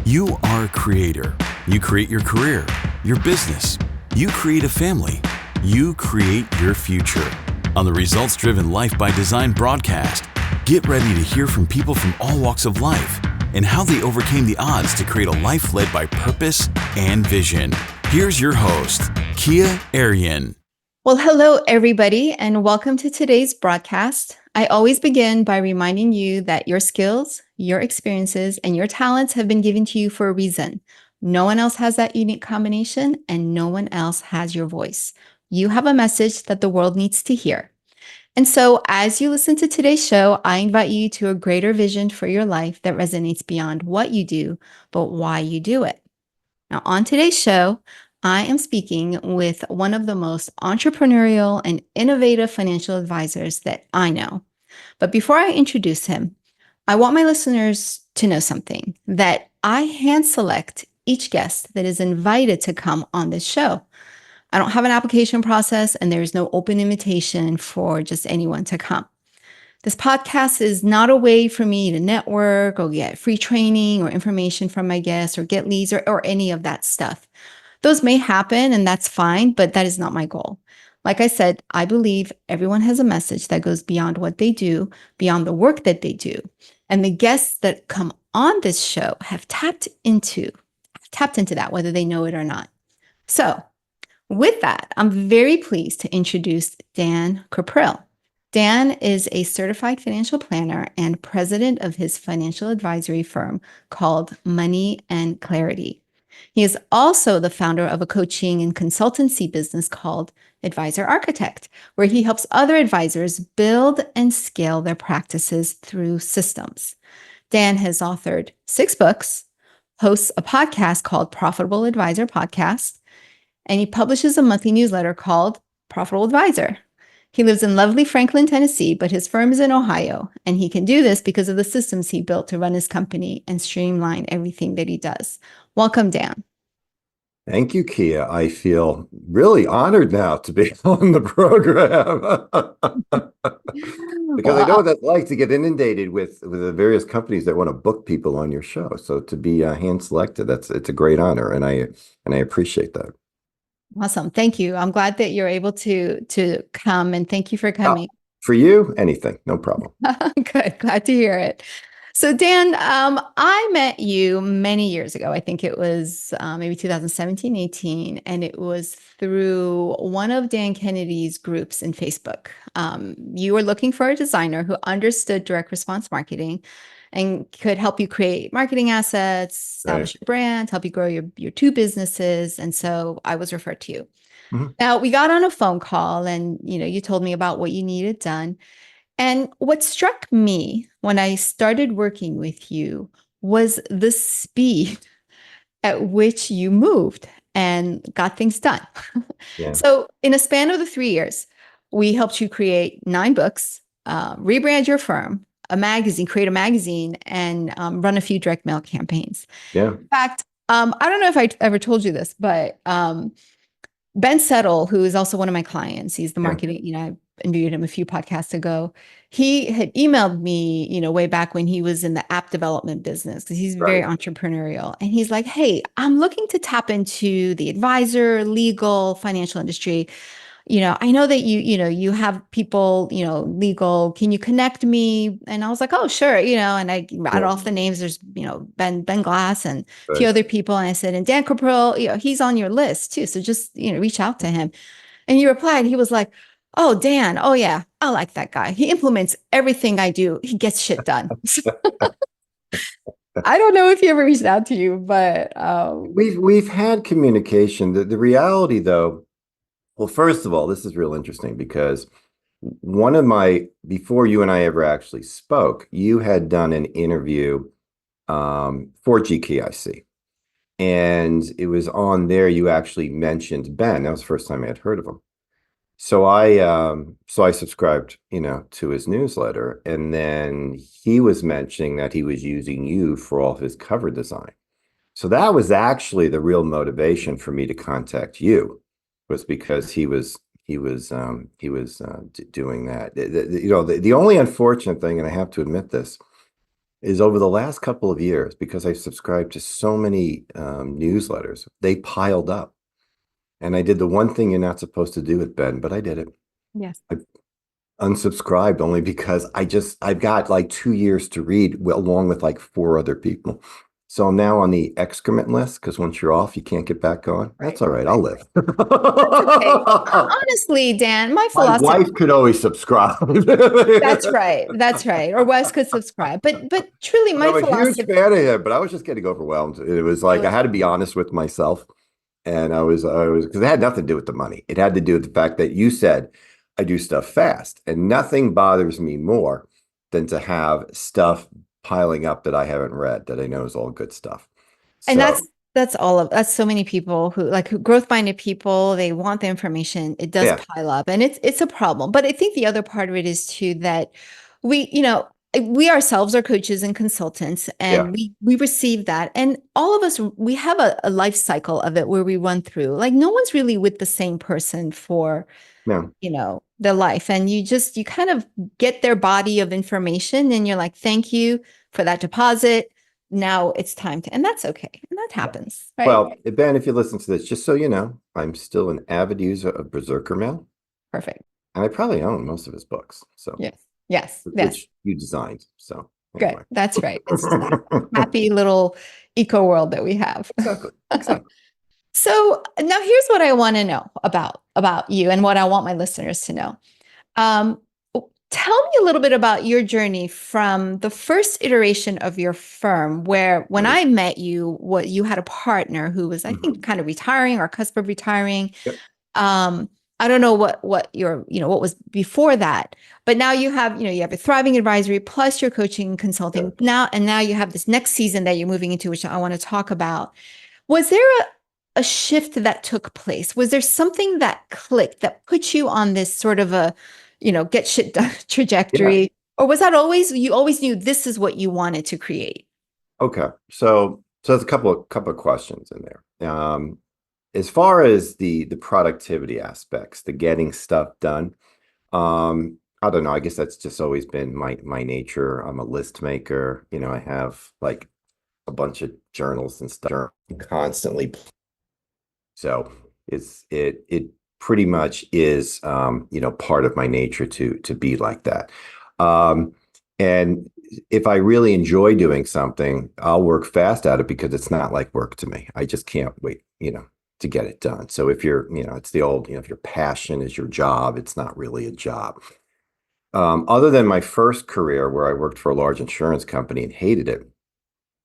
You are a creator. You create your career, your business. You create a family. You create your future. On the Results Driven Life by Design broadcast, get ready to hear from people from all walks of life and how they overcame the odds to create a life led by purpose and vision. Here's your host, Kia Arian. Well, hello, everybody, and welcome to today's broadcast. I always begin by reminding you that your skills, your experiences, and your talents have been given to you for a reason. No one else has that unique combination, and no one else has your voice. You have a message that the world needs to hear. And so, as you listen to today's show, I invite you to a greater vision for your life that resonates beyond what you do, but why you do it. Now, on today's show, I am speaking with one of the most entrepreneurial and innovative financial advisors that I know. But before I introduce him, I want my listeners to know something, that I hand select each guest that is invited to come on this show. I don't have an application process, and there is no open invitation for just anyone to come. This podcast is not a way for me to network or get free training or information from my guests or get leads or any of that stuff. Those may happen, and that's fine, but that is not my goal. Like I said, I believe everyone has a message that goes beyond what they do, beyond the work that they do. And the guests that come on this show have tapped into that, whether they know it or not. So with that, I'm very pleased to introduce Dan Cuprill. Dan is a certified financial planner and president of his financial advisory firm called Money and Clarity. He is also the founder of a coaching and consultancy business called Advisor Architect, where he helps other advisors build and scale their practices through systems. Dan has authored 6 books, hosts a podcast called Profitable Advisor Podcast, and he publishes a monthly newsletter called Profitable Advisor. He lives in lovely Franklin, Tennessee, but his firm is in Ohio, and he can do this because of the systems he built to run his company and streamline everything that he does. Welcome, Dan. Thank you, Kia. I feel really honored now to be on the program because I know what that's like to get inundated with the various companies that want to book people on your show. So to be hand selected, it's a great honor, and I appreciate that. Awesome. Thank you. I'm glad that you're able to come, and thank you for coming. For you, anything, no problem. Good. Glad to hear it. So Dan, I met you many years ago. I think it was maybe 2017, 18, and it was through one of Dan Kennedy's groups in Facebook. You were looking for a designer who understood direct response marketing and could help you create marketing assets, establish your brand, help you grow your 2 businesses. And so I was referred to you. Mm-hmm. Now, we got on a phone call, and you told me about what you needed done. And what struck me when I started working with you was the speed at which you moved and got things done. Yeah. So in a span of the 3 years, we helped you create 9 books, rebrand your firm, create a magazine, and run a few direct mail campaigns. Yeah. In fact, I don't know if I ever told you this, but Ben Settle, who is also one of my clients, he's the marketing, I interviewed him a few podcasts ago. He had emailed me, way back when he was in the app development business, because he's very entrepreneurial. And he's like, hey, I'm looking to tap into the advisor, legal, financial industry. I know that you have people, legal, can you connect me? And I was like, oh, sure. And I rattled off the names. There's, Ben Glass and a few other people. And I said, and Dan Cuprill, he's on your list too. So just, reach out to him. And he replied, he was like, oh, Dan. Oh yeah. I like that guy. He implements everything I do. He gets shit done. I don't know if he ever reached out to you, but we've had communication. The reality though, well, first of all, this is real interesting because before you and I ever actually spoke, you had done an interview for GKIC. And it was on there, you actually mentioned Ben. That was the first time I had heard of him. So I subscribed, to his newsletter. And then he was mentioning that he was using you for all of his cover design. So that was actually the real motivation for me to contact you. Was because he was doing that. The only unfortunate thing, and I have to admit this, is over the last couple of years, because I subscribed to so many newsletters, they piled up. And I did the one thing you're not supposed to do with Ben, but I did it. Yes. I unsubscribed only because I've got like 2 years to read along with like 4 other people. So I'm now on the excrement list because once you're off, you can't get back on. That's all right. I'll live. Okay. Honestly, Dan, my My philosophy. wife could always subscribe. That's right. That's right. Or Wes could subscribe. But truly, And my I'm a huge philosophy. fan of him, but I was just getting overwhelmed. It was like I had to be honest with myself. And I was because it had nothing to do with the money. It had to do with the fact that you said I do stuff fast, and nothing bothers me more than to have stuff piling up that I haven't read that I know is all good stuff. And So that's so many people who like growth minded people, they want the information. It does yeah, pile up and it's a problem. But I think the other part of it is too that we ourselves are coaches and consultants yeah, and we receive that. And all of us, we have a life cycle of it where we run through. Like no one's really with the same person for yeah. their life. And you kind of get their body of information and you're like, thank you for that deposit. Now it's time to, and that's okay. And that happens, right? Well, Ben, if you listen to this, just so you know, I'm still an avid user of Berserker Mail, Perfect. and I probably own most of his books. So Yes. Yes. Yes. which you designed. So Good. anyway. That's right. It's just that happy little eco world that we have. Exactly. Exactly. So now here's what I want to know about you and what I want my listeners to know. Um, Tell me a little bit about your journey from the first iteration of your firm, where when Right. I met you, what you had a partner who was, I think, Mhm. kind of retiring or cusp of retiring. Yep. I don't know what your, what was before that, but now you have a thriving advisory plus your coaching and consulting Yep. now you have this next season that you're moving into, which I want to talk about. Was there a shift that took place? Was there something that clicked that put you on this sort of a, get shit done Yeah. trajectory? Or was that always, you always knew this is what you wanted to create? Okay. So there's a couple of questions in there. As far as the productivity aspects, the getting stuff done, I don't know. I guess that's just always been my nature. I'm a list maker. I have like a bunch of journals and stuff constantly. So it pretty much is part of my nature to be like that. Um, and if I really enjoy doing something, I'll work fast at it because it's not like work to me. I just can't wait, to get it done. So if it's the old, if your passion is your job, it's not really a job. Other than my first career where I worked for a large insurance company and hated it,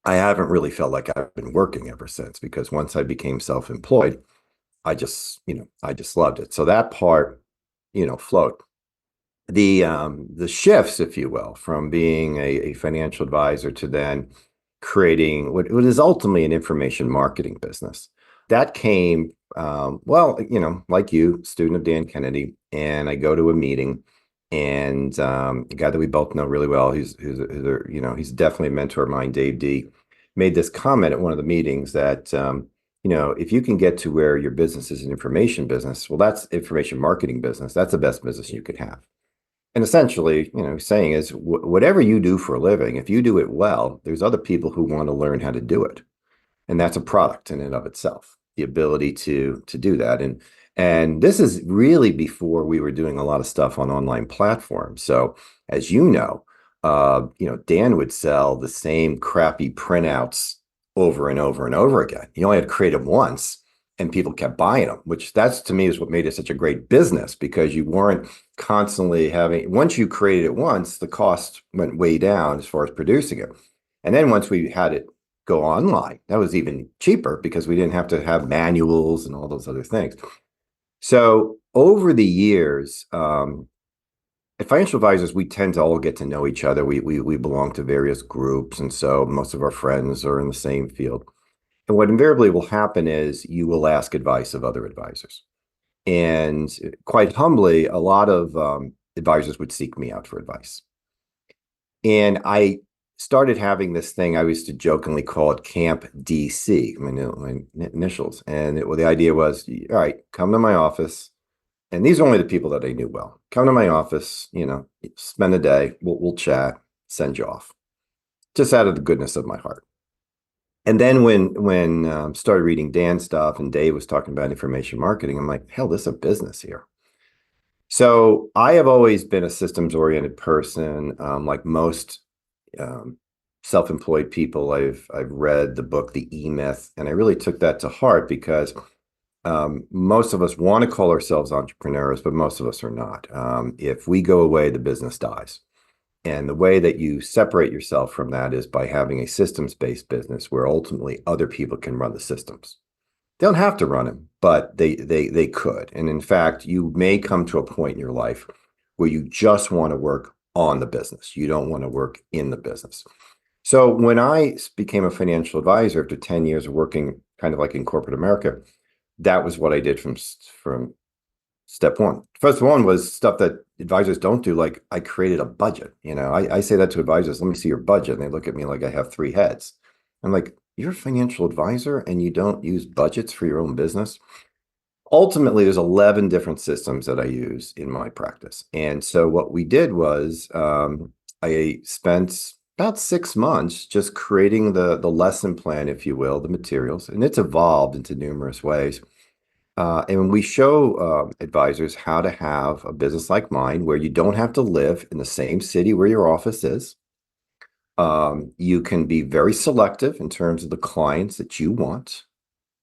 I haven't really felt like I've been working ever since because once I became self-employed, I just loved it. So that part, flowed. The shifts, if you will, from being a financial advisor to then creating what is ultimately an information marketing business. That came, well, like you, student of Dan Kennedy, and I go to a meeting, and a guy that we both know really well, he's definitely a mentor of mine, Dave D, made this comment at one of the meetings that if you can get to where your business is an information business, well, that's information marketing business. That's the best business you could have. And essentially, saying is whatever you do for a living, if you do it well, there's other people who want to learn how to do it. And that's a product in and of itself, the ability to do that. And this is really before we were doing a lot of stuff on online platforms. So as Dan would sell the same crappy printouts over and over and over again. You only had to create them once and people kept buying them, which that's to me is what made it such a great business because you weren't constantly once you created it once, the cost went way down as far as producing it. And then once we had it go online, that was even cheaper because we didn't have to have manuals and all those other things. So over the years, at financial advisors, we tend to all get to know each other. We belong to various groups, and so most of our friends are in the same field. And what invariably will happen is you will ask advice of other advisors. And quite humbly, a lot of advisors would seek me out for advice. And I started having this thing, I used to jokingly call it Camp DC, my initials. And the idea was, all right, come to my office. And these are only the people that I knew well. Come to my office, spend a day, we'll chat, send you off. just out of the goodness of my heart. And then when started reading Dan's stuff and Dave was talking about information marketing, I'm like, hell, there's a business here. So I have always been a systems-oriented person, like most um, self-employed people. I've read the book The E-Myth, and I really took that to heart because most of us want to call ourselves entrepreneurs, but most of us are not. If we go away, the business dies. And the way that you separate yourself from that is by having a systems-based business where ultimately other people can run the systems. They don't have to run them, but they could. And in fact, you may come to a point in your life where you just want to work on the business. You don't want to work in the business. So when I became a financial advisor after 10 years of working kind of like in corporate America, that was what I did from step one. First one was stuff that advisors don't do. Like I created a budget. I say that to advisors, let me see your budget. And they look at me like I have three heads. I'm like, you're a financial advisor and you don't use budgets for your own business? Ultimately, there's 11 different systems that I use in my practice. And so what we did was I spent about 6 months just creating the lesson plan, if you will, the materials, and it's evolved into numerous ways. And we show advisors how to have a business like mine where you don't have to live in the same city where your office is. You can be very selective in terms of the clients that you want.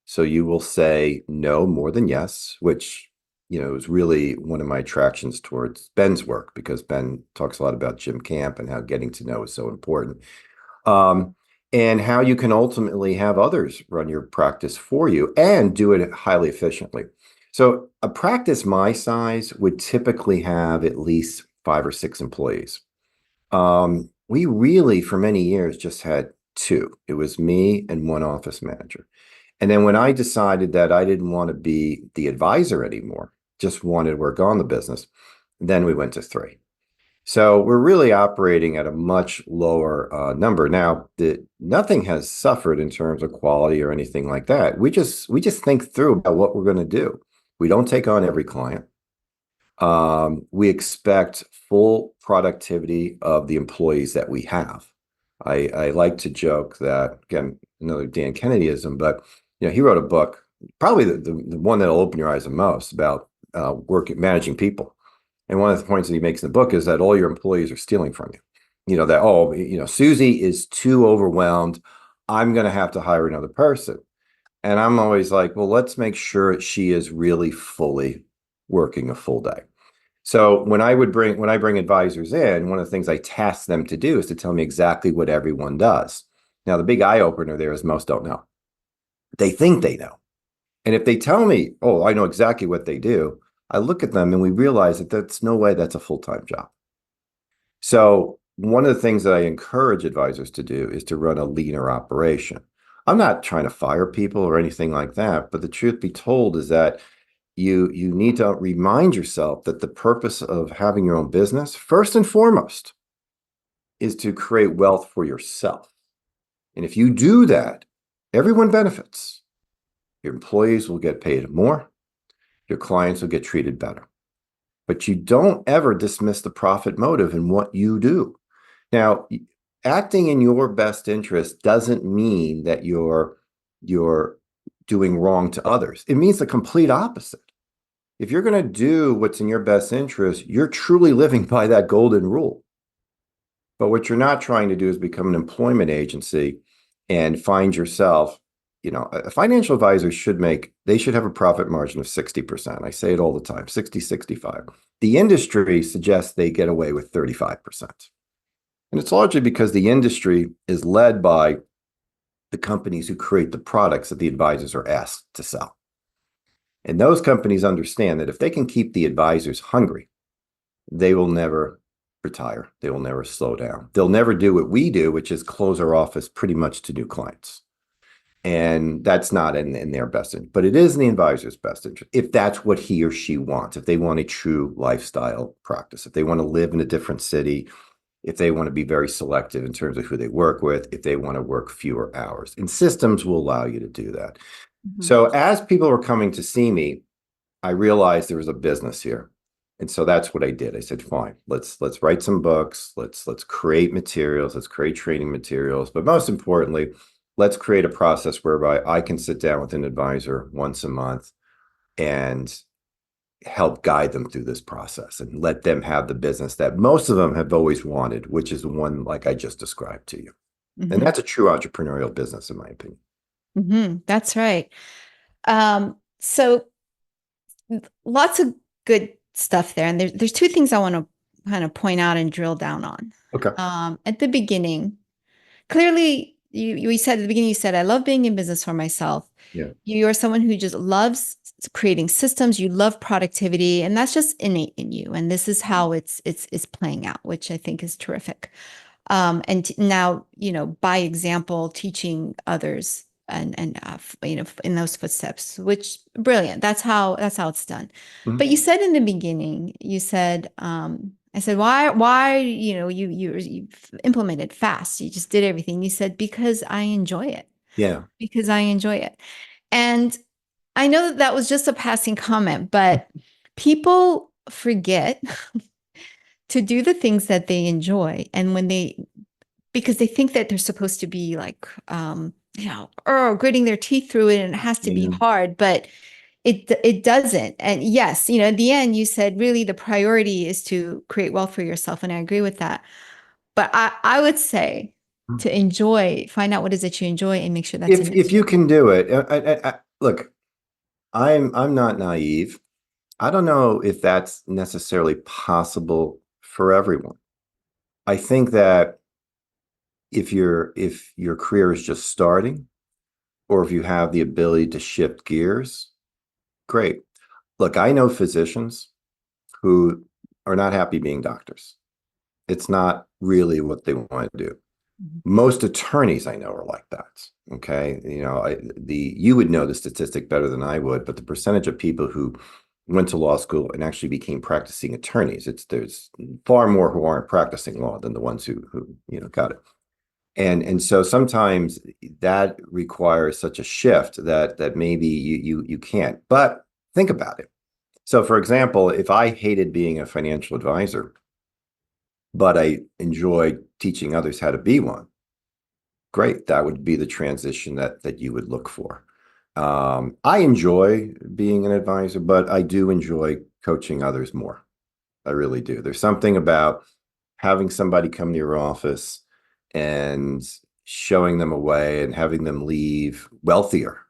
So you will say no more than yes, which, is really one of my attractions towards Ben's work, because Ben talks a lot about Jim Camp and how getting to know is so important. And how you can ultimately have others run your practice for you and do it highly efficiently. So a practice my size would typically have at least 5 or 6 employees. We really, for many years, just had 2. It was me and one office manager. And then when I decided that I didn't want to be the advisor anymore, just wanted to work on the business, then we went to 3. So we're really operating at a much lower number. Now, nothing has suffered in terms of quality or anything like that. We just think through about what we're going to do. We don't take on every client. We expect full productivity of the employees that we have. I like to joke that, again, another Dan Kennedyism, but he wrote a book, probably the one that'll open your eyes the most, about managing people. And one of the points that he makes in the book is that all your employees are stealing from you. Susie is too overwhelmed. I'm going to have to hire another person. And I'm always like, well, let's make sure she is really fully working a full day. So when I bring advisors in, one of the things I task them to do is to tell me exactly what everyone does. Now, the big eye opener there is most don't know. They think they know. And if they tell me, oh, I know exactly what they do, I look at them and we realize that that's no way that's a full-time job. So one of the things that I encourage advisors to do is to run a leaner operation. I'm not trying to fire people or anything like that, but the truth be told is that you need to remind yourself that the purpose of having your own business, first and foremost, is to create wealth for yourself. And if you do that, everyone benefits. Your employees will get paid more. Your clients will get treated better. But you don't ever dismiss the profit motive in what you do. Now, acting in your best interest doesn't mean that you're doing wrong to others. It means the complete opposite. If you're going to do what's in your best interest, you're truly living by that golden rule. But what you're not trying to do is become an employment agency and find yourself, a financial advisor should have a profit margin of 60%. I say it all the time, 60, 65. The industry suggests they get away with 35%. And it's largely because the industry is led by the companies who create the products that the advisors are asked to sell. And those companies understand that if they can keep the advisors hungry, they will never retire. They will never slow down. They'll never do what we do, which is close our office pretty much to new clients. And that's not in their best interest, but it is in the advisor's best interest if that's what he or she wants, if they want a true lifestyle practice, if they want to live in a different city, if they want to be very selective in terms of who they work with, if they want to work fewer hours. And systems will allow you to do that. Mm-hmm. So as people were coming to see me, I realized there was a business here. And so that's what I did. I said, fine, let's write some books, let's create materials, let's create training materials, but most importantly, let's create a process whereby I can sit down with an advisor once a month and help guide them through this process and let them have the business that most of them have always wanted, which is the one like I just described to you. And that's a true entrepreneurial business, in my opinion. That's right. So lots of good stuff there. And there's two things I want to kind of point out and drill down on. Okay. At the beginning, clearly you said at the beginning, you said, I love being in business for myself. Yeah. You are someone who just loves creating systems. You love productivity, and that's just innate in you. And this is how it's playing out, which I think is terrific. And now, by example, teaching others and in those footsteps, which brilliant. That's how it's done. But you said in the beginning, you said, I said, why, you implemented fast. You just did everything. You said, because I enjoy it. Yeah. Because I enjoy it. And I know that was just a passing comment, but people forget to do the things that they enjoy. And because they think that they're supposed to be like, gritting their teeth through it and it has to be hard, but it doesn't. And yes, at the end, you said really the priority is to create wealth for yourself. And I agree with that. But I would say to find out what it is that you enjoy and make sure that's if you can do it. Look, I'm not naive. I don't know if that's necessarily possible for everyone. I think that if your career is just starting, or if you have the ability to shift gears, great. Look, I know physicians who are not happy being doctors. It's not really what they want to do. Most attorneys I know are like that. Okay, you would know the statistic better than I would, but the percentage of people who went to law school and actually became practicing attorneys, there's far more who aren't practicing law than the ones who got it. And so sometimes that requires such a shift that maybe you can't. But think about it. So, for example, if I hated being a financial advisor, but I enjoyed teaching others how to be one, great. That would be the transition that you would look for. I enjoy being an advisor, but I do enjoy coaching others more. I really do. There's something about having somebody come to your office and showing them a way and having them leave wealthier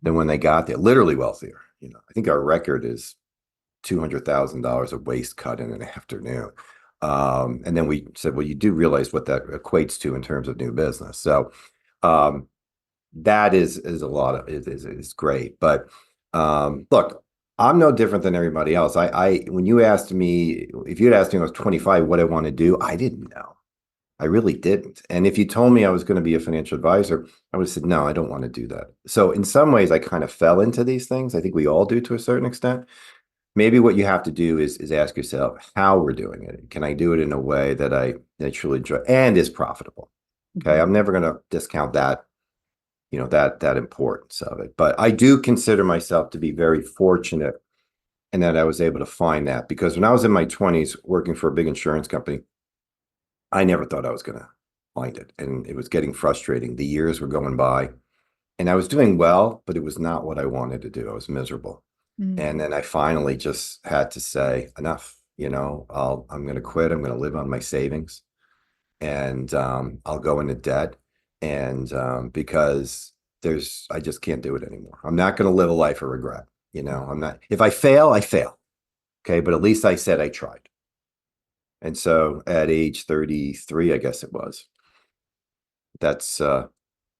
than when they got there, literally wealthier. I think our record is $200,000 of waste cut in an afternoon. And then we said, well, you do realize what that equates to in terms of new business. So that is a lot of is great. But look, I'm no different than everybody else. When you asked me, if you'd asked me when I was 25 what I want to do, I didn't know. I really didn't. And if you told me I was going to be a financial advisor, I would have said, no, I don't want to do that. So in some ways, I kind of fell into these things. I think we all do to a certain extent. Maybe what you have to do is ask yourself how we're doing it. Can I do it in a way that I truly enjoy and is profitable? Okay. I'm never going to discount that, that importance of it. But I do consider myself to be very fortunate in that I was able to find that, because when I was in my 20s working for a big insurance company, I never thought I was going to find it. And it was getting frustrating. The years were going by and I was doing well, but it was not what I wanted to do. I was miserable. And then I finally just had to say, enough, I'm going to quit. I'm going to live on my savings and I'll go into debt. And because I just can't do it anymore. I'm not going to live a life of regret. I'm not, if I fail, I fail. Okay. But at least I said I tried. And so at age 33, I guess it was, that's,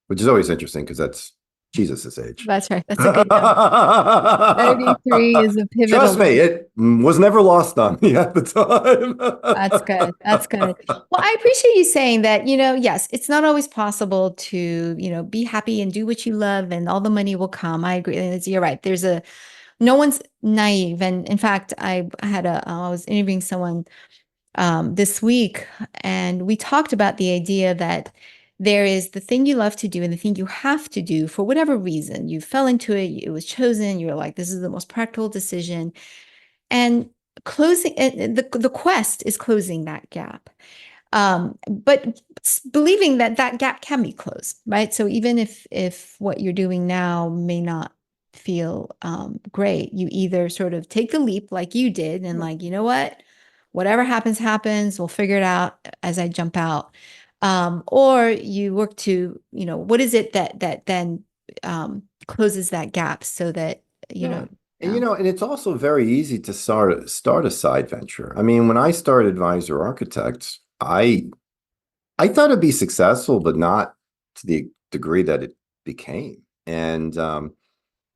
which is always interesting because that's Jesus's age. That's right. That's a good number. 33 is a pivotal. Trust me, it was never lost on me at the time. That's good. That's good. Well, I appreciate you saying that, yes, it's not always possible to, be happy and do what you love and all the money will come. I agree. You're right. No one's naive. And in fact, I was interviewing someone this week, and we talked about the idea that there is the thing you love to do and the thing you have to do for whatever reason. You fell into it, it was chosen, you were like, this is the most practical decision. And closing the quest is closing that gap. But believing that that gap can be closed, right? So even if what you're doing now may not feel great, you either sort of take the leap like you did and like, you know what, whatever happens, happens. We'll figure it out as I jump out. Or you work to, what is it that then closes that gap so that, Yeah. And yeah. and it's also very easy to start a side venture. I mean, when I started Advisor Architects, I thought it'd be successful, but not to the degree that it became. And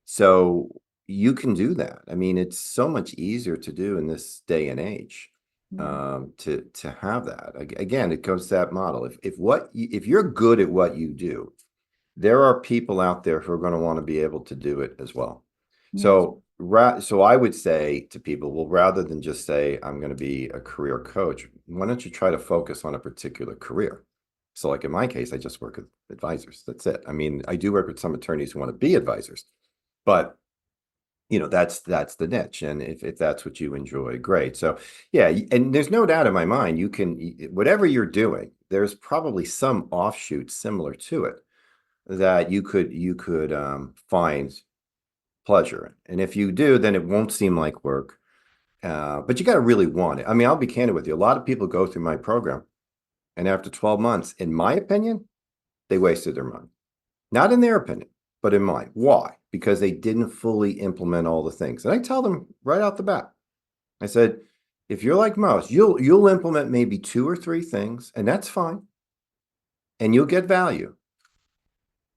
so you can do that. I mean, it's so much easier to do in this day and age, to have that. Again, it goes to that model. If you're good at what you do, there are people out there who are going to want to be able to do it as well. Yes. So I would say to people, well, rather than just say, I'm going to be a career coach, why don't you try to focus on a particular career? So like in my case, I just work with advisors. That's it. I mean, I do work with some attorneys who want to be advisors, but that's the niche. And if that's what you enjoy, great. So yeah, and there's no doubt in my mind, you can, whatever you're doing, there's probably some offshoot similar to it that you could find pleasure in. And if you do, then it won't seem like work. But you got to really want it. I mean, I'll be candid with you. A lot of people go through my program, and after 12 months, in my opinion, they wasted their money. Not in their opinion, but in mine. Why? Because they didn't fully implement all the things. And I tell them right out the bat, I said, if you're like most, you'll implement maybe 2 or 3 things, and that's fine. And you'll get value.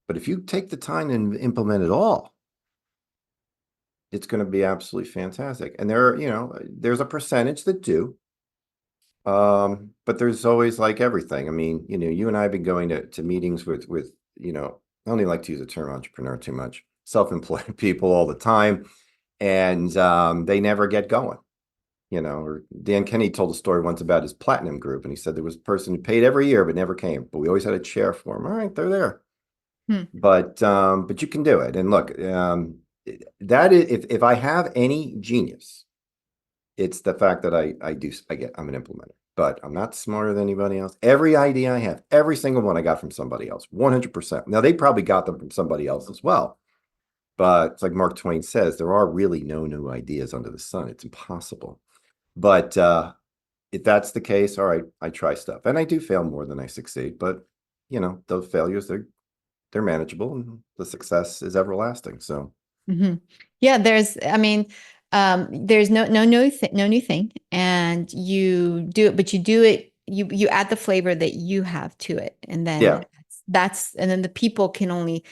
But if you take the time and implement it all, it's going to be absolutely fantastic. And there's a percentage that do. But there's always, like everything. I mean, you and I have been going to meetings with, I don't even like to use the term entrepreneur too much, self-employed people all the time. And they never get going. Or Dan Kenny told a story once about his platinum group, and he said there was a person who paid every year but never came, but we always had a chair for him. All right, they're there. But you can do it. And look, that is, if I have any genius, it's the fact that I'm an implementer, but I'm not smarter than anybody else. Every idea I have, every single one I got from somebody else, 100%. Now they probably got them from somebody else as well. But it's like Mark Twain says, there are really no new ideas under the sun. It's impossible. But if that's the case, all right, I try stuff, and I do fail more than I succeed. But those failures, they're manageable, and the success is everlasting. So yeah, there's no new thing, and you do it, but you do it. You add the flavor that you have to it, and then yeah, and then the people can only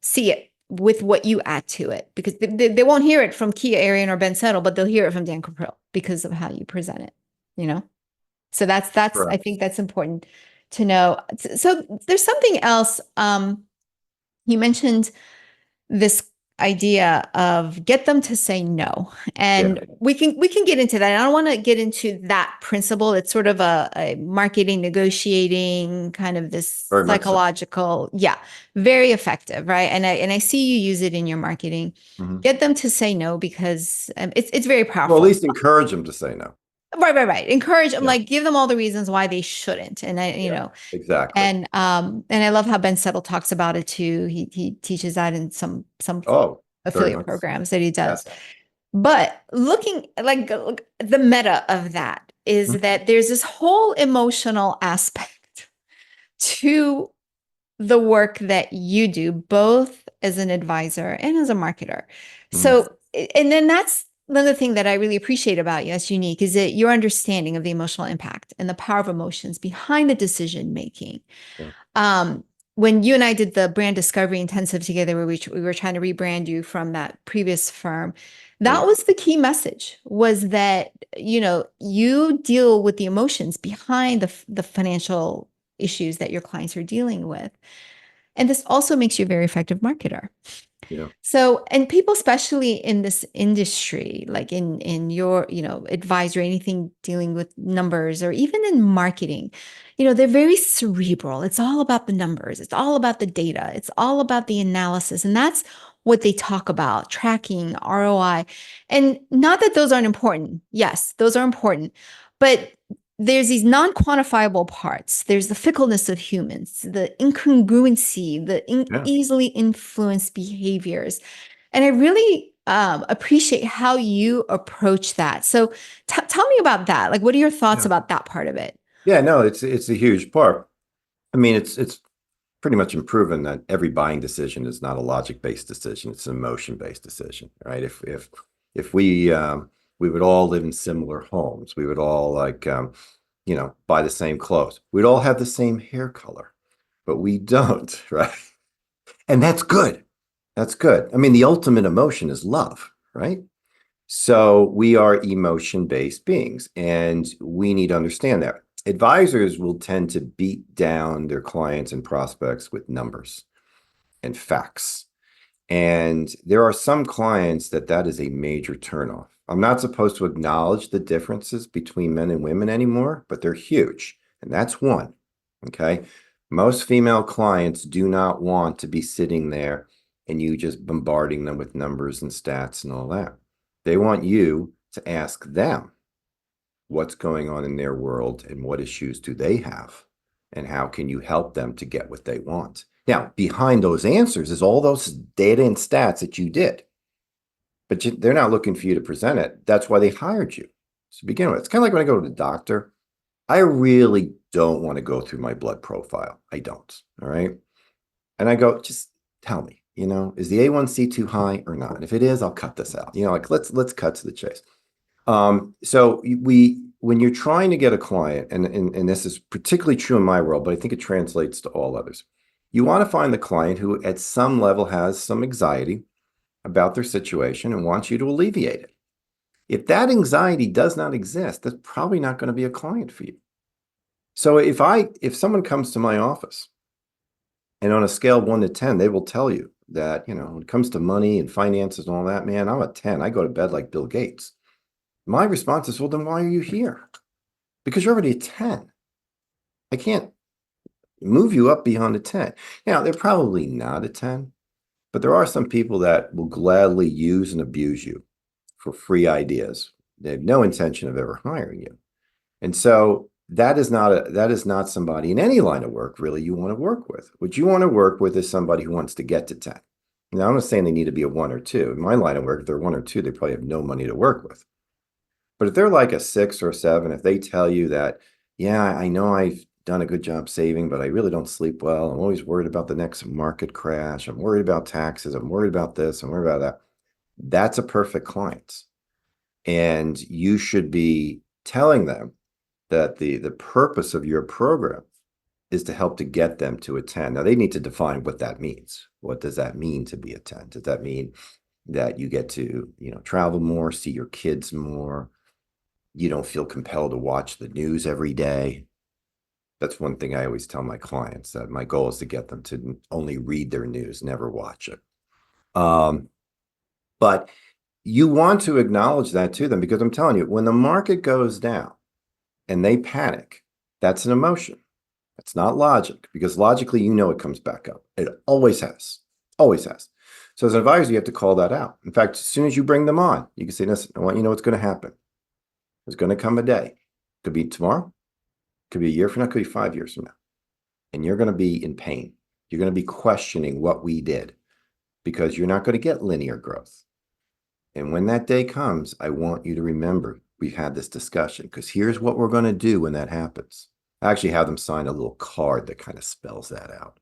see it with what you add to it, because they won't hear it from Kia Arian or Ben Settle, but they'll hear it from Dan Cuprill because of how you present it. So that's I correct. think that's important to know. So there's something else. You mentioned this idea of get them to say no, Yeah, and we can get into that. I don't want to get into that principle. It's sort of a marketing negotiating kind of this very much so. psychological, yeah, very effective, right? And I see you use it in your marketing. Mhm. Get them to say no, because it's very Well, at powerful. least encourage them to say no. Right. Encourage them, Yeah, like give them all the reasons why they shouldn't. And yeah, exactly. and I love how Ben Settle talks about it too. He teaches that in some Oh, very affiliate much so. programs that he does. Yes. But looking like look, the meta of that is Mhm. that there's this whole emotional aspect to the work that you do, both as an advisor and as a marketer. Mhm. So, and then that's another thing that I really appreciate about you, that's unique, is that your understanding of the emotional impact and the power of emotions behind the decision making. Yeah. When you and I did the brand discovery intensive together, where we were trying to rebrand you from that previous firm, that Right. was the key message, was that, you deal with the emotions behind the financial issues that your clients are dealing with. And this also makes you a very effective marketer. Yeah. So, and people, especially in this industry, like in your, advisory, anything dealing with numbers, or even in marketing, they're very cerebral. It's all about the numbers. It's all about the data. It's all about the analysis. And that's what they talk about, tracking, ROI. And not that those aren't important. Yes, those are important. But there's these non-quantifiable parts. There's the fickleness of humans, the incongruency, the Yeah. easily influenced behaviors. And I really appreciate how you approach that. So tell me about that. Like, what are your thoughts Yeah. about that part of it? Yeah, no, it's a huge part. I mean, it's pretty much been proven that every buying decision is not a logic-based decision; it's an emotion-based decision, right? If we would all live in similar homes, we would all buy the same clothes, we'd all have the same hair color, but we don't, right? And that's good. That's good. I mean, the ultimate emotion is love, right? So we are emotion-based beings, and we need to understand that. Advisors will tend to beat down their clients and prospects with numbers and facts. And there are some clients that is a major turnoff. I'm not supposed to acknowledge the differences between men and women anymore, but they're huge. And that's one. Okay. Most female clients do not want to be sitting there and you just bombarding them with numbers and stats and all that. They want you to ask them what's going on in their world and what issues do they have and how can you help them to get what they want. Now, behind those answers is all those data and stats that you did, but they're not looking for you to present it. That's why they hired you to begin with. It's kind of like when I go to the doctor. I really don't want to go through my blood profile. I don't. All right. And I go, just tell me, is the A1C too high or not? If it is, I'll cut this out. Like let's cut to the chase. So when you're trying to get a client, and this is particularly true in my world, but I think it translates to all others. You want to find the client who at some level has some anxiety about their situation and wants you to alleviate it. If that anxiety does not exist, that's probably not going to be a client for you. So if someone comes to my office and on a scale of 1 to 10, they will tell you that, when it comes to money and finances and all that, man, I'm a 10. I go to bed like Bill Gates. My response is, well, then why are you here? Because you're already a 10. I can't move you up beyond a 10. Now, they're probably not a 10, but there are some people that will gladly use and abuse you for free ideas. They have no intention of ever hiring you. And so that is not somebody in any line of work really you want to work with. What you want to work with is somebody who wants to get to 10. Now, I'm not saying they need to be a 1 or 2. In my line of work, if they're 1 or 2, they probably have no money to work with. But if they're like a 6 or a 7, if they tell you that, yeah, I know I've done a good job saving, but I really don't sleep well. I'm always worried about the next market crash. I'm worried about taxes. I'm worried about this. I'm worried about that. That's a perfect client. And you should be telling them that the purpose of your program is to help to get them to a 10. Now, they need to define what that means. What does that mean to be a 10? Does that mean that you get to, travel more, see your kids more? You don't feel compelled to watch the news every day? That's one thing I always tell my clients, that my goal is to get them to only read their news, never watch it. But you want to acknowledge that to them, because I'm telling you, when the market goes down and they panic, that's an emotion. It's not logic, because logically, it comes back up. It always has, always has. So as an advisor, you have to call that out. In fact, as soon as you bring them on, you can say, listen, I want you to know what's going to happen. There's going to come a day. Could be tomorrow. Could be a year from now. Could be 5 years from now. And you're going to be in pain. You're going to be questioning what we did, because you're not going to get linear growth. And when that day comes, I want you to remember we've had this discussion, because here's what we're going to do when that happens. I actually have them sign a little card that kind of spells that out.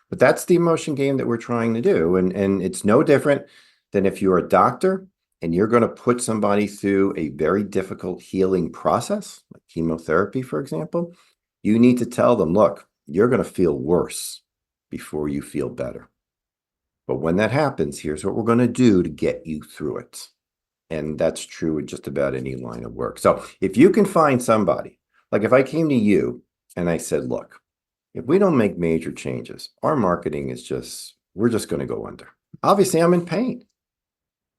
But that's the emotion game that we're trying to do. And it's no different than if you're a doctor and you're going to put somebody through a very difficult healing process, like chemotherapy, for example. You need to tell them, look, you're going to feel worse before you feel better. But when that happens, here's what we're going to do to get you through it. And that's true in just about any line of work. So if you can find somebody, like if I came to you and I said, look, if we don't make major changes, our marketing we're just going to go under. Obviously, I'm in pain.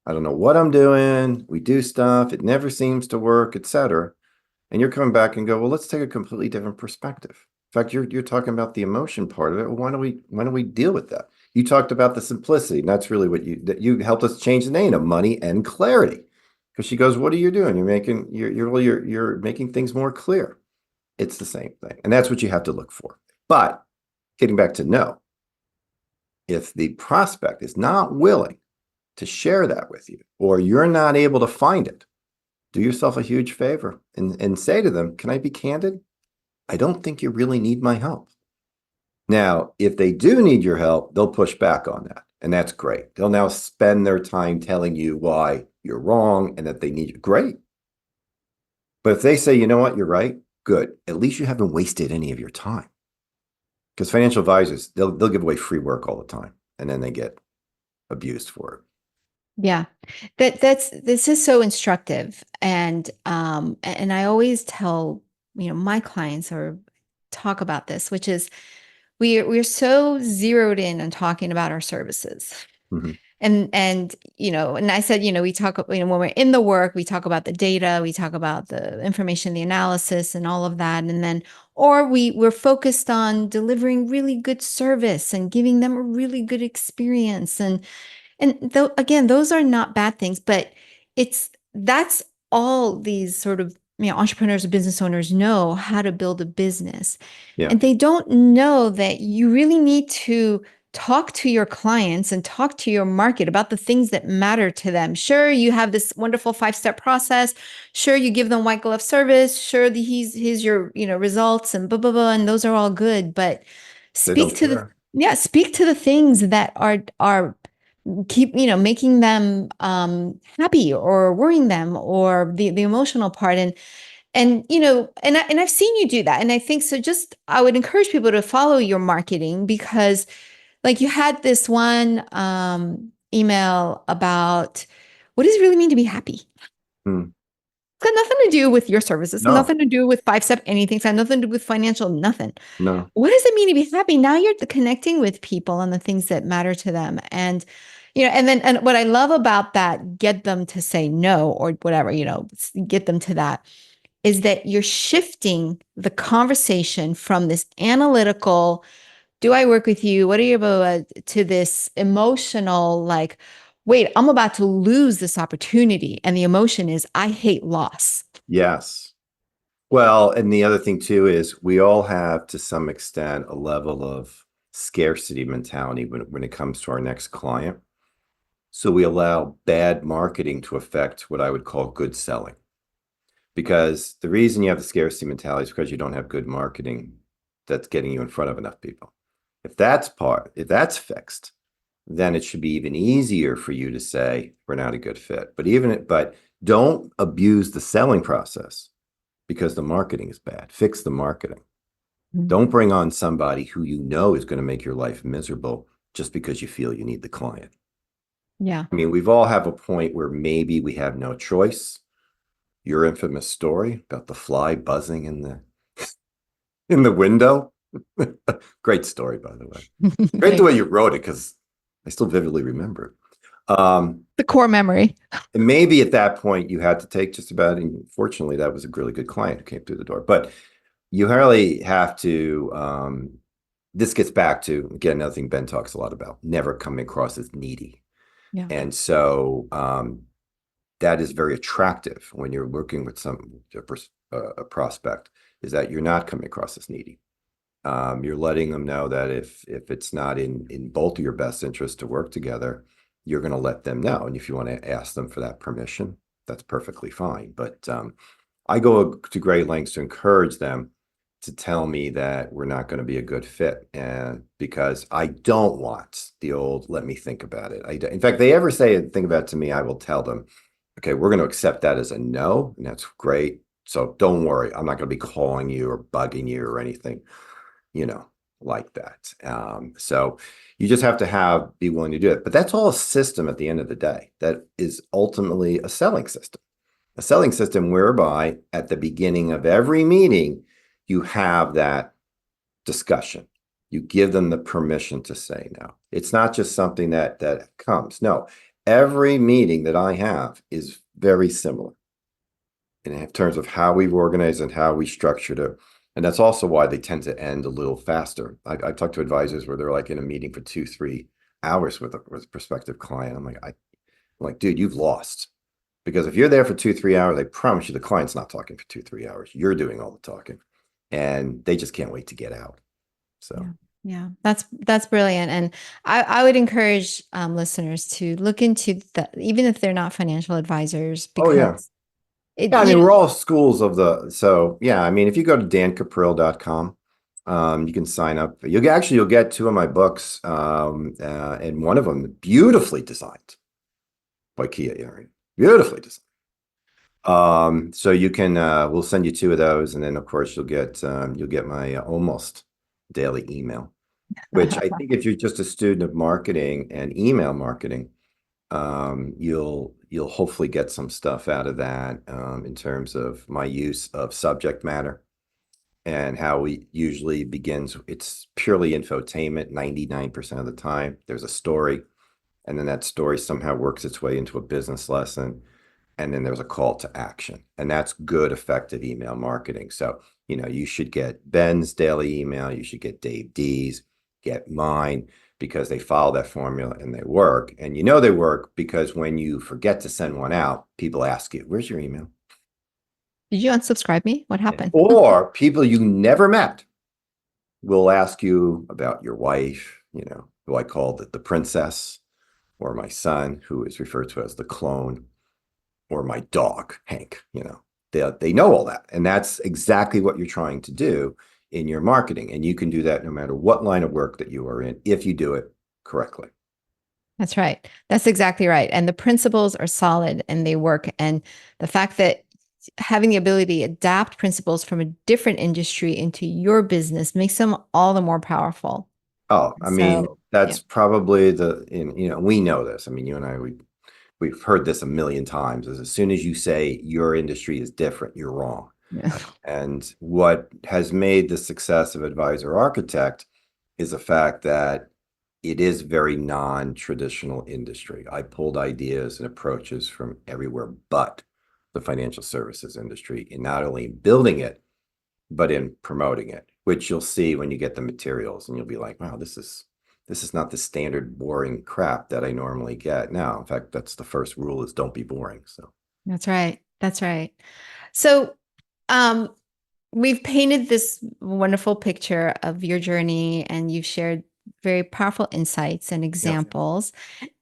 I don't know what I'm doing. We do stuff. It never seems to work, etc. And you're coming back and go, well, let's take a completely different perspective. In fact, you're talking about the emotion part of it. Well, why don't we deal with that? You talked about the simplicity, and that's really what you helped us change the name of money and clarity. Because she goes, what are you doing? You're making things more clear. It's the same thing. And that's what you have to look for. But getting back to no, if the prospect is not willing to share that with you, or you're not able to find it, do yourself a huge favor and say to them, can I be candid? I don't think you really need my help. Now, if they do need your help, they'll push back on that. And that's great. They'll now spend their time telling you why you're wrong and that they need you. Great. But if they say, you know what, you're right, good. At least you haven't wasted any of your time. Because financial advisors, they'll give away free work all the time, and then they get abused for it. Yeah, this is so instructive, and I always tell my clients or talk about this, which is we're so zeroed in on talking about our services. Mm-hmm. And I said, we talk, when we're in the work, we talk about the data, we talk about the information, the analysis and all of that. And then, or we're focused on delivering really good service and giving them a really good experience. Again, those are not bad things, but that's all these sort of, entrepreneurs or business owners know how to build a business. Yeah. And they don't know that you really need to talk to your clients and talk to your market about the things that matter to them. Sure, you have this wonderful 5-step process. Sure, you give them white glove service. Sure, here's your, results and blah, blah, blah. And those are all good, but speak to the things that are keep making them happy or worrying them, or the emotional part. And I've seen you do that, and I think so. Just I would encourage people to follow your marketing, because like you had this one email about what does it really mean to be happy. It's got nothing to do with your services, No. nothing to do with 5-step anything. It's got nothing to do with financial, nothing. No. What does it mean to be happy? Now you're connecting with people on the things that matter to them. And, and what I love about that, get them to say no or whatever, get them to that, is that you're shifting the conversation from this analytical, do I work with you? What are you about, to this emotional, like, wait, I'm about to lose this opportunity. And the emotion is, I hate loss. Yes. Well, and the other thing too is we all have, to some extent, a level of scarcity mentality when it comes to our next client. So we allow bad marketing to affect what I would call good selling. Because the reason you have the scarcity mentality is because you don't have good marketing that's getting you in front of enough people. If that's fixed, then it should be even easier for you to say, we're not a good fit. But don't abuse the selling process because the marketing is bad. Fix the marketing. Mm-hmm. Don't bring on somebody who you know is going to make your life miserable just because you feel you need the client. Yeah. I mean, we've all have a point where maybe we have no choice. Your infamous story about the fly buzzing in the window. Great story, by the way. Great the way you wrote it, because I still vividly remember it. The core memory. And maybe at that point you had to take just about, and fortunately that was a really good client who came through the door. But you really have to, this gets back to, again, another thing Ben talks a lot about, never coming across as needy. Yeah. And so that is very attractive when you're working with a prospect, is that you're not coming across as needy. You're letting them know that if it's not in both of your best interests to work together, you're going to let them know. And if you want to ask them for that permission, that's perfectly fine. But I go to great lengths to encourage them to tell me that we're not going to be a good fit, and because I don't want the old let me think about it. In fact, they ever say think about it to me, I will tell them, okay, we're going to accept that as a no, and that's great. So don't worry, I'm not going to be calling you or bugging you or anything, like that. So you just have to be willing to do it. But that's all a system at the end of the day. That is ultimately a selling system. A selling system whereby at the beginning of every meeting, you have that discussion. You give them the permission to say no. It's not just something that comes. No, every meeting that I have is very similar in terms of how we've organized and how we structured it. And that's also why they tend to end a little faster. I talk to advisors where they're like in a meeting for 2, 3, hours with a prospective client. I'm like, dude, you've lost. Because if you're there for 2, 3 hours, I promise you the client's not talking for 2, 3 hours. You're doing all the talking. And they just can't wait to get out. So Yeah. Yeah, that's brilliant. And I would encourage listeners to look into that, even if they're not financial advisors, oh yeah. because it, Yeah, I you mean, know, we're all schools of so yeah, I mean, if you go to dancuprill.com, you can sign up. You'll get two of my books, and one of them beautifully designed by Kia Aaron. Beautifully designed. So you can we'll send you two of those, and then of course you'll get my almost daily email, which I think if you're just a student of marketing and email marketing, you'll hopefully get some stuff out of that in terms of my use of subject matter and how we usually begins. It's purely infotainment 99% of the time. There's a story, and then that story somehow works its way into a business lesson, and then there's a call to action, and that's good, effective email marketing. So, you should get Ben's daily email, you should get Dave D's, get mine, because they follow that formula and they work. And they work because when you forget to send one out, people ask you, where's your email? did you unsubscribe me? What happened? Or people you never met will ask you about your wife, who I call the princess, or my son, who is referred to as the clone, or my dog, Hank. They know all that. And that's exactly what you're trying to do in your marketing. And you can do that no matter what line of work that you are in, if you do it correctly. That's right. That's exactly right. And the principles are solid and they work. And the fact that having the ability to adapt principles from a different industry into your business makes them all the more powerful. Oh, I mean, So, yeah. that's probably we know this. I mean, you and I, we've heard this a million times, is as soon as you say your industry is different, you're wrong. Yeah. And what has made the success of Advisor Architect is the fact that it is very non-traditional industry. I pulled ideas and approaches from everywhere but the financial services industry, in not only building it, but in promoting it, which you'll see when you get the materials, and you'll be like, wow, this is not the standard boring crap that I normally get. Now, in fact, that's the first rule, is don't be boring. So That's right. That's right. So, um, we've painted this wonderful picture of your journey and you've shared very powerful insights and yeah, examples.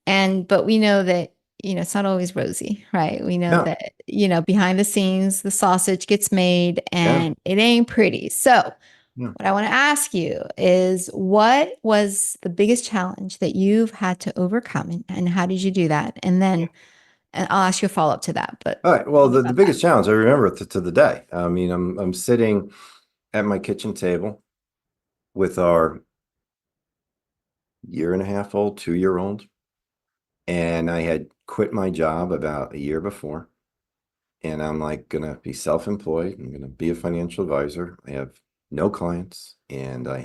But we know that, it's not always rosy, right? We know no, that, behind the scenes, the sausage gets made yeah, and it ain't pretty. So, yeah. what I want to ask you is what was the biggest challenge that you've had to overcome and how did you do that? And I'll ask you a follow up to that, but All right. Well, tell me the about that. biggest challenge I remember to the day. I mean, I'm sitting at my kitchen table with our year and a half old, 2-year old, and I had quit my job about a year before, and I'm like gonna be self-employed. I'm gonna be a financial advisor. I have no clients, and I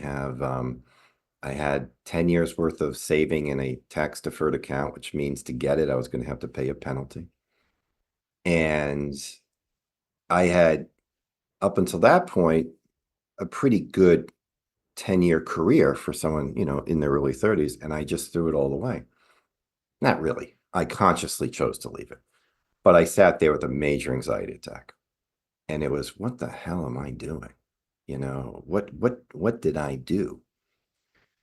had 10 years worth of saving in a tax deferred account, which means to get it, I was going to have to pay a penalty. And I had, up until that point, a pretty good 10-year career for someone, in their early 30s. And I just threw it all away. Not really. I consciously chose to leave it. But I sat there with a major anxiety attack. And it was, what the hell am I doing? What did I do?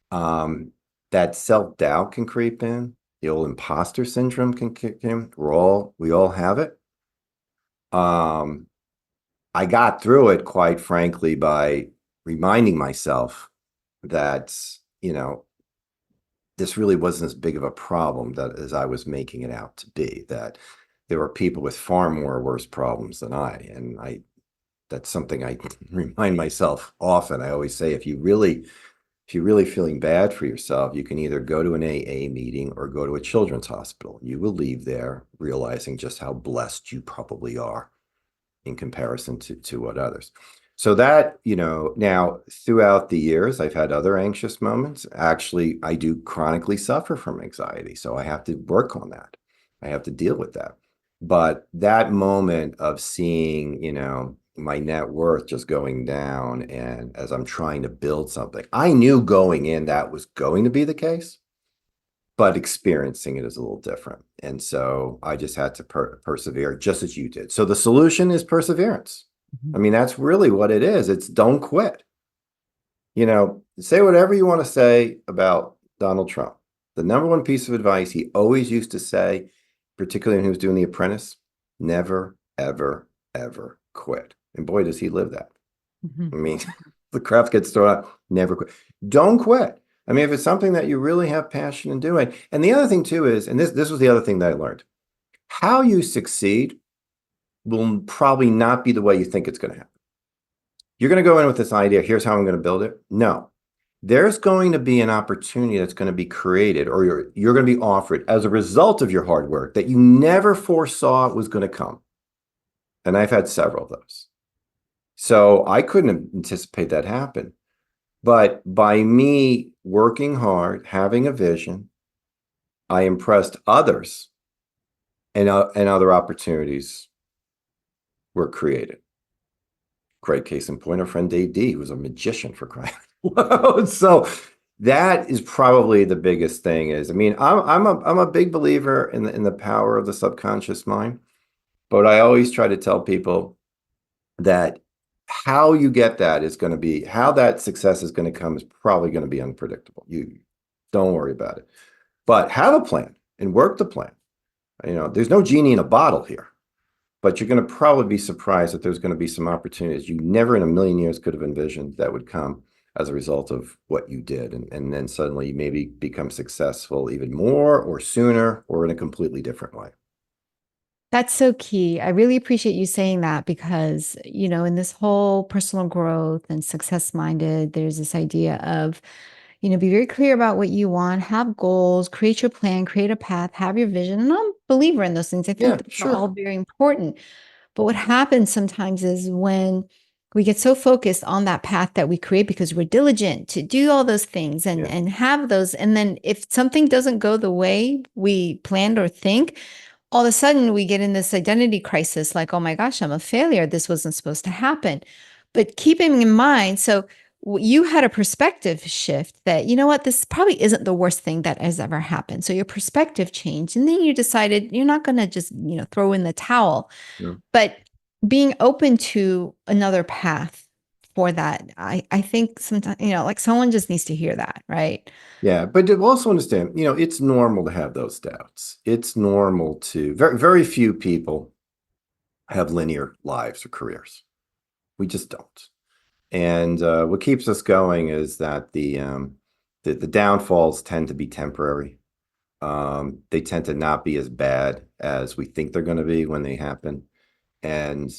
Um, that self-doubt can creep in. The old imposter syndrome can kick in. We all have it. I got through it, quite frankly, by reminding myself that, this really wasn't as big of a problem that as I was making it out to be, that there were people with far more worse problems than and that's something I remind myself often. I always say, if you're really feeling bad for yourself, you can either go to an AA meeting or go to a children's hospital. You will leave there realizing just how blessed you probably are in comparison to what others. So that, now throughout the years, I've had other anxious moments. Actually, I do chronically suffer from anxiety. So I have to work on that. I have to deal with that. But that moment of seeing, my net worth just going down, and as I'm trying to build something, I knew going in that was going to be the case. but experiencing it is a little different. And so I just had to persevere just as you did. So the solution is perseverance. I mean, that's really what it is. It's don't quit. Say whatever you want to say about Donald Trump. The number one piece of advice he always used to say, particularly when he was doing The Apprentice, never, ever, ever quit. And boy, does he live that. I mean, the crap gets thrown out, never quit. Don't quit. I mean, if it's something that you really have passion in doing. And the other thing too is, and this was the other thing that I learned, how you succeed will probably not be the way you think it's going to happen. You're going to go in with this idea, here's how I'm going to build it. No, there's going to be an opportunity that's going to be created, or you're going to be offered as a result of your hard work that you never foresaw was going to come. And I've had several of those. So I couldn't anticipate that happen. But by me working hard, having a vision, I impressed others, and other opportunities were created. Great case in point, our friend Dave D, who was a magician, for crying out loud. So that is probably the biggest thing. Is, I mean, I'm a big believer in the power of the subconscious mind, but I always try to tell people that how you get that is going to be, how that success is going to come is probably going to be unpredictable. You don't worry about it, but have a plan and work the plan. There's no genie in a bottle here, but you're going to probably be surprised that there's going to be some opportunities you never in a million years could have envisioned that would come as a result of what you did. And then suddenly you maybe become successful even more or sooner or in a completely different way. That's so key. I really appreciate you saying that because, in this whole personal growth and success minded, there's this idea of, be very clear about what you want, have goals, create your plan, create a path, have your vision. And I'm a believer in those things. I think Yeah, those are sure. all very important. But what happens sometimes is when we get so focused on that path that we create because we're diligent to do all those things and have those. And then if something doesn't go the way we planned or think, all of a sudden we get in this identity crisis like, oh my gosh, I'm a failure. This wasn't supposed to happen. But keeping in mind, so you had a perspective shift that, you know what, this probably isn't the worst thing that has ever happened. So your perspective changed. And then you decided you're not going to just, throw in the towel, but being open to another path for that. I think sometimes, like someone just needs to hear that, right? Yeah, but to also understand, it's normal to have those doubts. It's normal to, very, very few people have linear lives or careers. We just don't. And what keeps us going is that the downfalls tend to be temporary. They tend to not be as bad as we think they're going to be when they happen. And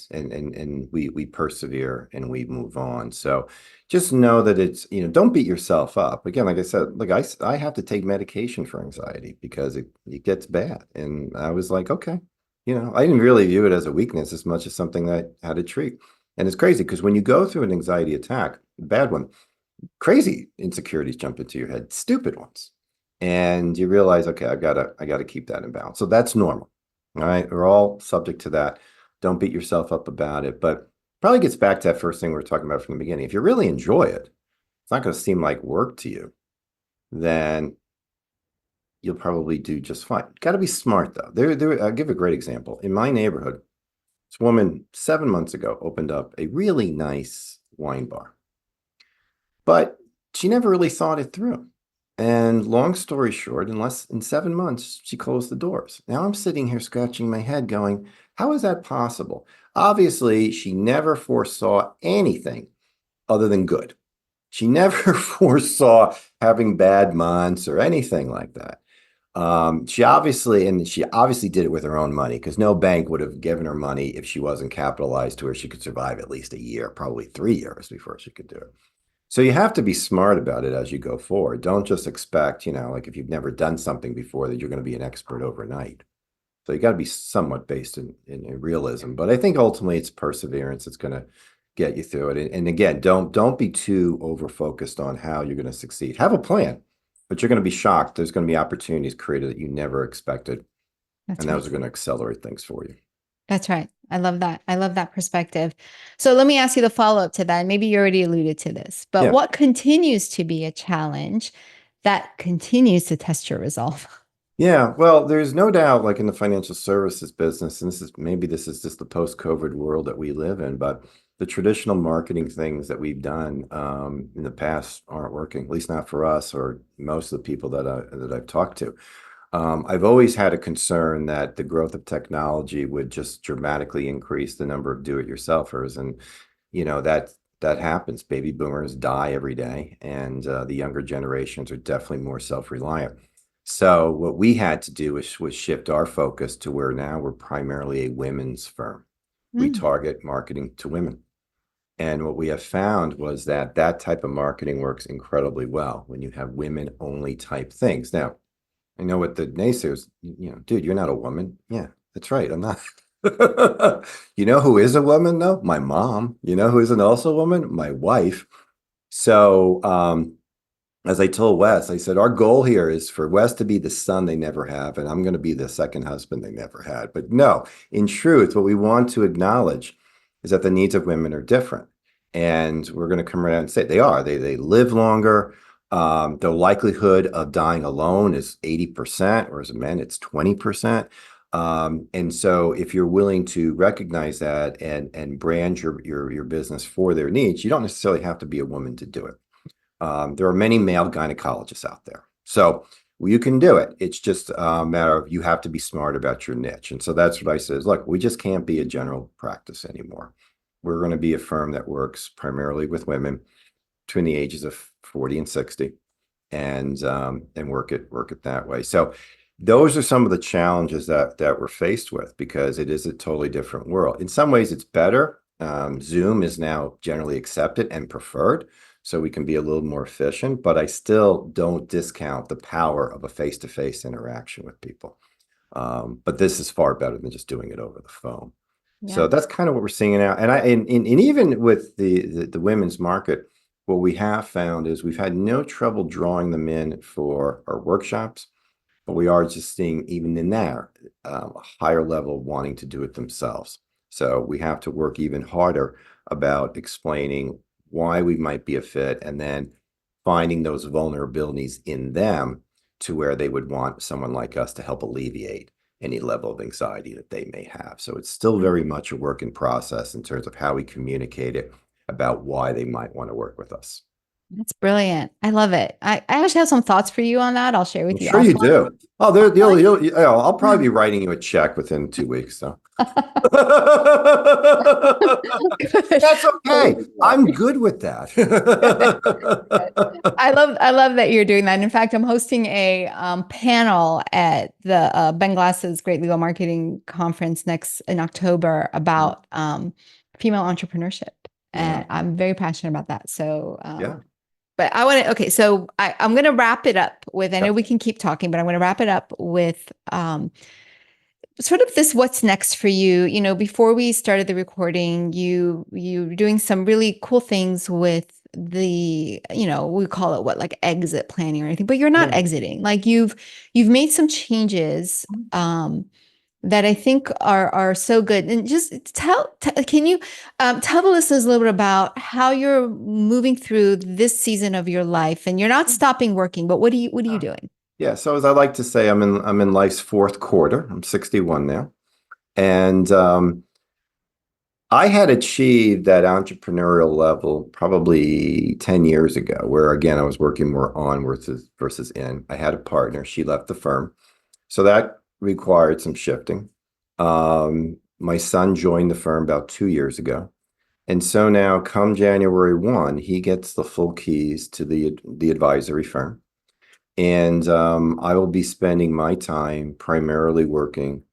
we persevere and we move on. So just know that it's, don't beat yourself up. Again, like I said, like I have to take medication for anxiety because it gets bad. And I was like, okay, I didn't really view it as a weakness as much as something that I had to treat. And it's crazy because when you go through an anxiety attack, a bad one, crazy insecurities jump into your head, stupid ones. And you realize, okay, I gotta keep that in balance. So that's normal. All right. We're all subject to that. Don't beat yourself up about it, but probably gets back to that first thing we were talking about from the beginning. If you really enjoy it, it's not going to seem like work to you, then you'll probably do just fine. Got to be smart though. I'll give a great example. In my neighborhood, this woman 7 months ago opened up a really nice wine bar, but she never really thought it through. And long story short, in 7 months, she closed the doors. Now I'm sitting here scratching my head going, how is that possible? Obviously, she never foresaw anything other than good. She never foresaw having bad months or anything like that. She obviously did it with her own money because no bank would have given her money if she wasn't capitalized to where she could survive at least a year, probably 3 years before she could do it. So you have to be smart about it as you go forward. Don't just expect, like if you've never done something before that you're going to be an expert overnight. So you got to be somewhat based in realism. But I think ultimately it's perseverance that's going to get you through it. And again, don't be too over focused on how you're going to succeed. Have a plan, but you're going to be shocked. There's going to be opportunities created that you never expected. And those are going to accelerate things for you. That's right. I love that. I love that perspective. So let me ask you the follow-up to that. Maybe you already alluded to this, but what continues to be a challenge that continues to test your resolve. Yeah, well, there's no doubt, like in the financial services business, and this is just the post-COVID world that we live in, but the traditional marketing things that we've done in the past aren't working, at least not for us or most of the people that I've talked to. I've always had a concern that the growth of technology would just dramatically increase the number of do-it-yourselfers, and that happens. Baby boomers die every day, and the younger generations are definitely more self-reliant. So what we had to do was shift our focus to where now we're primarily a women's firm. We Mm. target marketing to women. And what we have found was that that type of marketing works incredibly well when you have women only type things. Now, I know what the naysayers, dude, you're not a woman. Yeah, that's right. I'm not. You know who is a woman though? My mom. You know who isn't also a woman? My wife. So, as I told Wes, I said, our goal here is for Wes to be the son they never have, and I'm going to be the second husband they never had. But no, in truth, what we want to acknowledge is that the needs of women are different. And we're going to come around and say they are. They live longer. The likelihood of dying alone is 80%, whereas men, it's 20%. And so if you're willing to recognize that and brand your business for their needs, you don't necessarily have to be a woman to do it. There are many male gynecologists out there. So you can do it. It's just a matter of you have to be smart about your niche. And so that's what I said is, look, we just can't be a general practice anymore. We're going to be a firm that works primarily with women between the ages of 40 and 60 and work it that way. So those are some of the challenges that we're faced with because it is a totally different world. In some ways, it's better. Zoom is now generally accepted and preferred, so we can be a little more efficient, but I still don't discount the power of a face-to-face interaction with people. But this is far better than just doing it over the phone. Yeah. So that's kind of what we're seeing now. And even with the women's market, what we have found is we've had no trouble drawing them in for our workshops, but we are just seeing even in there a higher level wanting to do it themselves. So we have to work even harder about explaining why we might be a fit and then finding those vulnerabilities in them to where they would want someone like us to help alleviate any level of anxiety that they may have. So it's still very much a work in process in terms of how we communicate it about why they might want to work with us. That's brilliant. I love it. I actually have some thoughts for you on that. I'll share with I'm you. sure you do. Oh, Offline. I'll probably be writing you a check within 2 weeks. So Good. that's okay. I'm good with that. I love that you're doing that. In fact, I'm hosting a panel at the Ben Glass's Great Legal Marketing Conference next in October about female entrepreneurship, and I'm very passionate about that. So Yeah. but I want to, okay, so I'm going to wrap it up with, I know Yep. we can keep talking, but I'm going to wrap it up with sort of this what's next for you. You know, before we started the recording, you're doing some really cool things with the, we call it what, like exit planning or anything, but you're not Yeah. exiting. Like you've made some changes that I think are so good. And just can you tell the listeners a little bit about how you're moving through this season of your life, and you're not stopping working, but what are you doing? Yeah. So as I like to say, I'm in life's fourth quarter. I'm 61 now. And I had achieved that entrepreneurial level probably 10 years ago, where again, I was working more on versus in. I had a partner. She left the firm. So that required some shifting. My son joined the firm about 2 years ago. And so now come January 1, he gets the full keys to the advisory firm. And I will be spending my time primarily working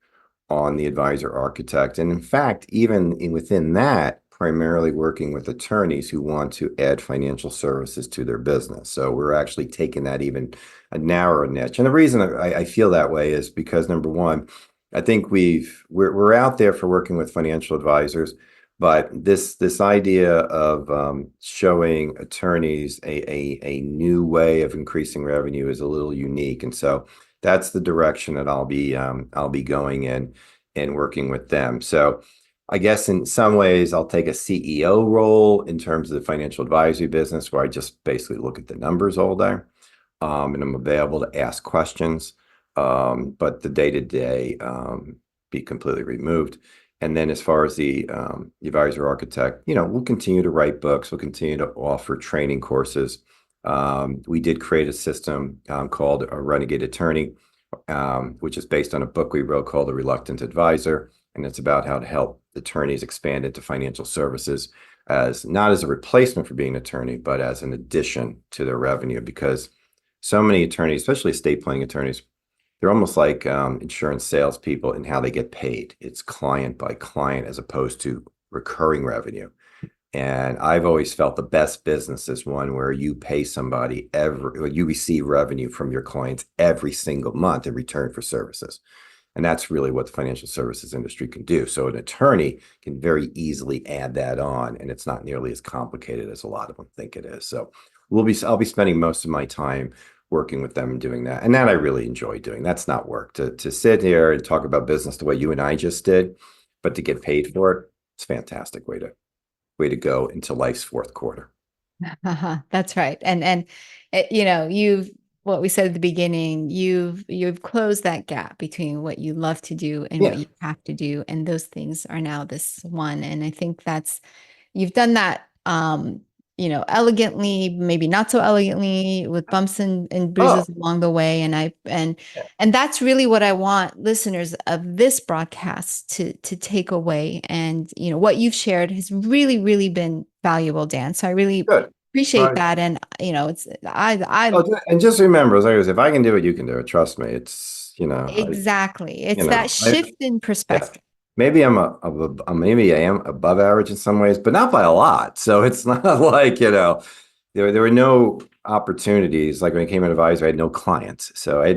on the advisor architect. And in fact, even within that, primarily working with attorneys who want to add financial services to their business. So we're actually taking that even a narrower niche. And the reason I feel that way is because number one, I think we're out there for working with financial advisors, but this idea of showing attorneys a new way of increasing revenue is a little unique. And so that's the direction that I'll be going in and working with them. So I guess in some ways I'll take a CEO role in terms of the financial advisory business where I just basically look at the numbers all day. and I'm available to ask questions. But the day-to-day be completely removed. And then as far as the advisor architect, we'll continue to write books. We'll continue to offer training courses. We did create a system called a Renegade Attorney, which is based on a book we wrote called The Reluctant Advisor. And it's about how to help attorneys expand into financial services as not as a replacement for being an attorney, but as an addition to their revenue. Because so many attorneys, especially estate planning attorneys, they're almost like insurance salespeople in how they get paid. It's client by client as opposed to recurring revenue. And I've always felt the best business is one where you pay somebody you receive revenue from your clients every single month in return for services. And that's really what the financial services industry can do. So an attorney can very easily add that on, and it's not nearly as complicated as a lot of them think it is. So I'll be spending most of my time working with them and doing that. And that I really enjoy doing. That's not work. To sit here and talk about business the way you and I just did, but to get paid for it, it's a fantastic way to go into life's fourth quarter. That's right. And you've, what we said at the beginning, you've closed that gap between what you love to do and what you have to do. And those things are now this one. And I think you've done that, elegantly, maybe not so elegantly, with bumps and bruises along the way. And that's really what I want listeners of this broadcast to take away. And, what you've shared has really, really been valuable, Dan. So I really appreciate that. And, and just remember, if I can do it, you can do it. Trust me. It's, exactly. It's that shift in perspective. Maybe maybe I am above average in some ways, but not by a lot. So it's not like, there were no opportunities. Like when I came in advisor, I had no clients. So I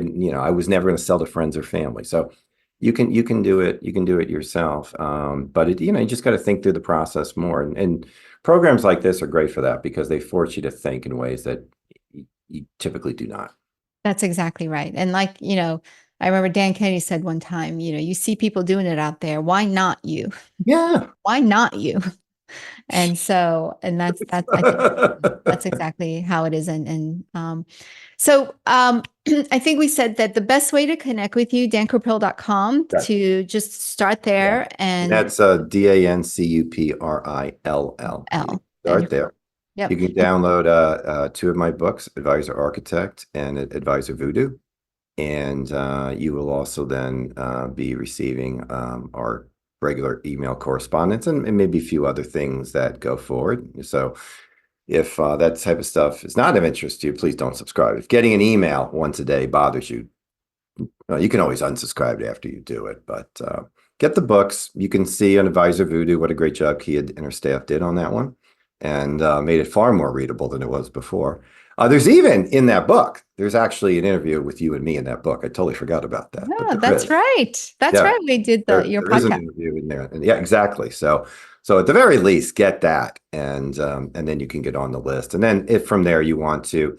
was never going to sell to friends or family. So you can do it. You can do it yourself. But you just got to think through the process more. And programs like this are great for that because they force you to think in ways that you typically do not. That's exactly right. And I remember Dan Kennedy said one time, you see people doing it out there. Why not you? Yeah. Why not you? And so, and I think that's exactly how it is. So I think we said that the best way to connect with you, dancuprill.com, to just start there. And that's DANCUPRILL. Start there. Yep. You can download 2 of my books, Advisor Architect and Advisor Voodoo. And you will also then be receiving our regular email correspondence and maybe a few other things that go forward. So if that type of stuff is not of interest to you, please don't subscribe. If getting an email once a day bothers you, you can always unsubscribe after you do it. But get the books. You can see on Advisor Voodoo what a great job Kia and her staff did on that one and made it far more readable than it was before. There's even in that book, there's actually an interview with you and me in that book. I totally forgot about that. Oh, that's right. That's right. We did your podcast. There is an interview in there. And yeah, exactly. So at the very least, get that. And then you can get on the list. And then if from there you want to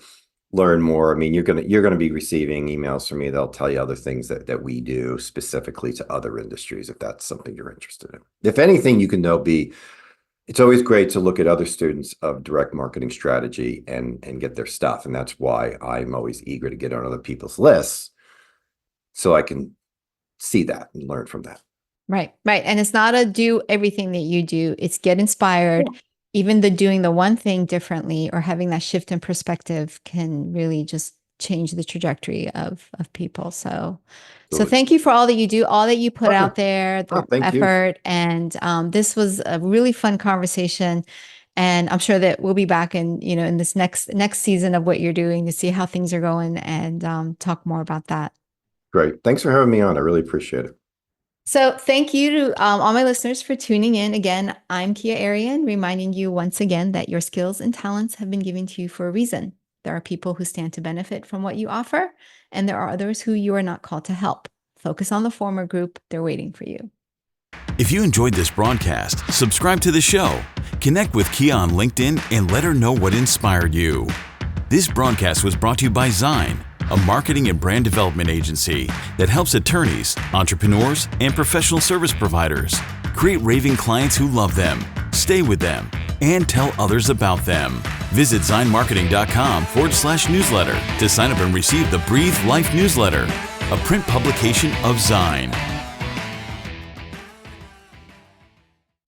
learn more, I mean, you're gonna be receiving emails from me. They'll tell you other things that we do specifically to other industries, if that's something you're interested in. If anything, you can it's always great to look at other students of direct marketing strategy and get their stuff. And that's why I'm always eager to get on other people's lists so I can see that and learn from that. Right. And it's not a do everything that you do. It's get inspired. Yeah. Even doing the one thing differently or having that shift in perspective can really just change the trajectory of people. So thank you for all that you do, all that you put out there, the effort. And this was a really fun conversation. And I'm sure that we'll be back in this next season of what you're doing to see how things are going and talk more about that. Great. Thanks for having me on. I really appreciate it. So thank you to all my listeners for tuning in. Again, I'm Kia Arian, reminding you once again that your skills and talents have been given to you for a reason. There are people who stand to benefit from what you offer, and there are others who you are not called to help. Focus on the former group. They're waiting for you. If you enjoyed this broadcast, subscribe to the show, connect with Kia on LinkedIn, and let her know what inspired you. This broadcast was brought to you by Zyne, a marketing and brand development agency that helps attorneys, entrepreneurs, and professional service providers create raving clients who love them, stay with them, and tell others about them. Visit zignmarketing.com/newsletter to sign up and receive the Breathe Life newsletter, a print publication of Zign.